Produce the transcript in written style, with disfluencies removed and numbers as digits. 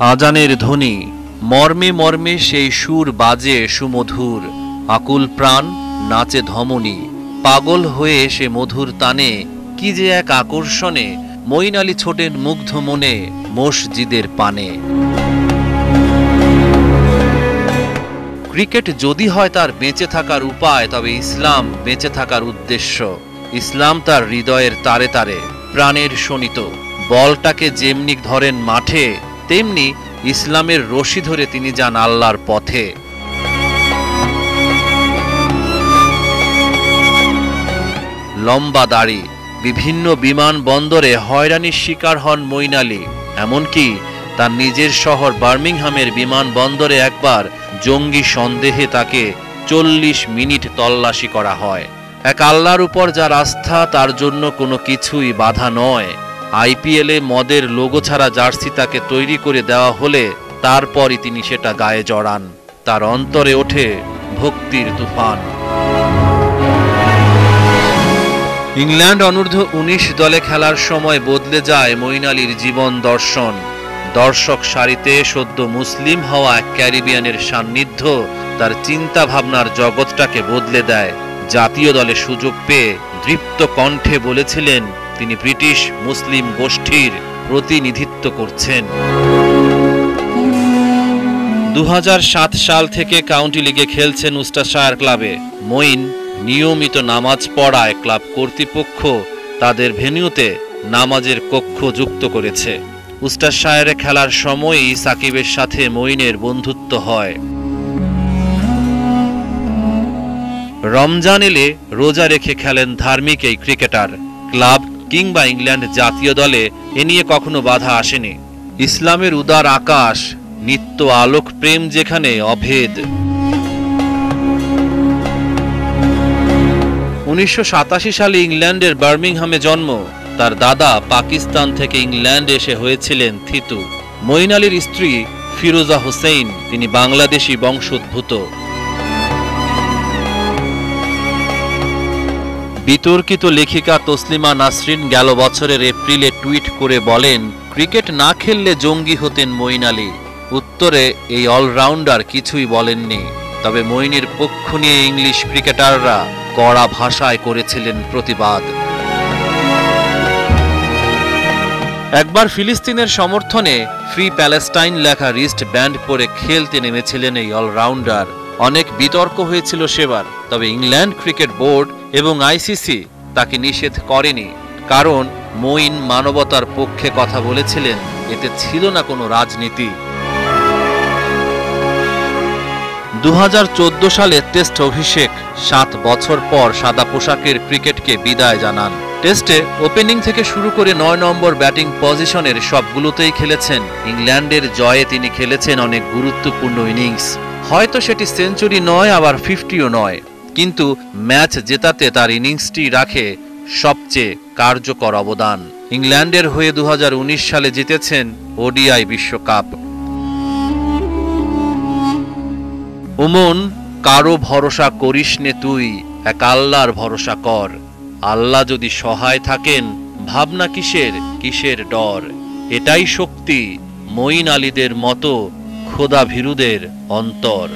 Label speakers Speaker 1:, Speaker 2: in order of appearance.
Speaker 1: আজানের ধ্বনি মর্মে মর্মে সেই সুর বাজে সুমধুর, আকুল প্রাণ নাচে ধমনী, পাগল হয়ে সে মধুর তানে, কি যে এক আকর্ষণে মঈন আলী ছোটেন মুগ্ধ মনে মসজিদের পানে। ক্রিকেট যদি হয় তার বেঁচে থাকার উপায়, তবে ইসলাম বেঁচে থাকার উদ্দেশ্য। ইসলাম তার হৃদয়ের তারে তারে প্রাণের শোণিত। বলটাকে যেমনি ধরেন মাঠে, তেমনি ইসলামের রশি ধরে তিনি যান আল্লাহর পথে। লম্বা দাড়ি, বিভিন্ন বিমানবন্দরে হয়রানির শিকার হন মঈন আলী। এমনকি তার নিজের শহর বার্মিংহামের বিমানবন্দরে একবার জঙ্গি সন্দেহে তাকে 40 মিনিট তল্লাশি করা হয়। এক আল্লাহর উপর যার আস্থা, তার জন্য কোনো কিছুই বাধা নয়। আইপিএলে মদের লোগো ছাড়া জার্সি তাকে তৈরি করে দেওয়া হলে তারপরই তিনি সেটা গায়ে জড়ান। তার অন্তরে ওঠে ভক্তির তুফান। ইংল্যান্ড অনূর্ধ্ব 19 দলে খেলার সময় বদলে যায় মঈন আলীর জীবন দর্শন। দর্শক সারিতে সদ্য মুসলিম হওয়া এক ক্যারিবিয়ানের সান্নিধ্য তার চিন্তা ভাবনার জগৎটাকে বদলে দেয়। জাতীয় দলে সুযোগ পেয়ে দৃপ্ত কণ্ঠে বলেছিলেন তিনি ব্রিটিশ মুসলিম গোষ্ঠীর প্রতিনিধিত্ব করছেন। 2007 সাল থেকে কাউন্টি লিগে খেলছেন উস্টারশায়ার ক্লাবে। মঈন নিয়মিত নামাজ পড়ায় ক্লাব কর্তৃপক্ষ তাদের ভেন্যুতে নামাজের কক্ষ যুক্ত করেছে। উস্টারশায়ারে খেলার সময়ই সাকিবের সাথে মঈনের বন্ধুত্ব হয়। রমজান এলে রোজা রেখে খেলেন ধার্মিক এই ক্রিকেটার। ক্লাব কিংবা ইংল্যান্ড জাতীয় দলে এ নিয়ে কখনো বাধা আসেনি। ইসলামের উদার আকাশ, নিত্য আলোক প্রেম যেখানে অভেদ। 1987 সালে ইংল্যান্ডের বার্মিংহামে জন্ম। তার দাদা পাকিস্তান থেকে ইংল্যান্ডে এসে হয়েছিলেন থিতু। মঈন আলীর স্ত্রী ফিরোজা হোসেন, তিনি বাংলাদেশি বংশোদ্ভূত। বিতর্কিত লেখিকা তসলিমা নাসরিন গেল বছরের এপ্রিলে টুইট করে বলেন, ক্রিকেট না খেললে জঙ্গি হতেন মঈন আলী। উত্তরে এই অলরাউন্ডার কিছুই বলেননি। তবে মঈনের পক্ষ নিয়ে ইংলিশ ক্রিকেটাররা কড়া ভাষায় করেছিলেন প্রতিবাদ। একবার ফিলিস্তিনের সমর্থনে ফ্রি প্যালেস্টাইন লেখা রিস্ট ব্যান্ড পরে খেলতে নেমেছিলেন এই অলরাউন্ডার। অনেক বিতর্ক হয়েছিল সেবার। তবে ইংল্যান্ড ক্রিকেট বোর্ড এবং আইসিসি তাকে নিষেধ করেনি, কারণ মঈন মানবতার পক্ষে কথা বলেছিলেন। এতে ছিল না কোনো রাজনীতি। 2014 সালে টেস্ট অভিষেক। 7 বছর পর সাদা পোশাকের ক্রিকেটকে বিদায় জানান। টেস্টে ওপেনিং থেকে শুরু করে 9 নম্বর ব্যাটিং পজিশনের সবগুলোতেই খেলেছেন। ইংল্যান্ডের জয়ে তিনি খেলেছেন অনেক গুরুত্বপূর্ণ ইনিংস। হয়তো সেটি সেঞ্চুরি নয়, আবার 50ও নয়, কিন্তু ম্যাচ জেতাতে তার ইনিংসটি রাখে সবচেয়ে কার্যকর অবদান। ইংল্যান্ডের হয়ে 2019 সালে জিতেছেন ওডিআই বিশ্বকাপ। উমন কারো ভরসা করিস নে তুই, এক আল্লাহর ভরসা কর। আল্লাহ যদি সহায় থাকেন, ভাবনা কিসের কিসের ডর। এটাই শক্তি মঈন আলীদের মতো খোদা ভীরুদের অন্তর।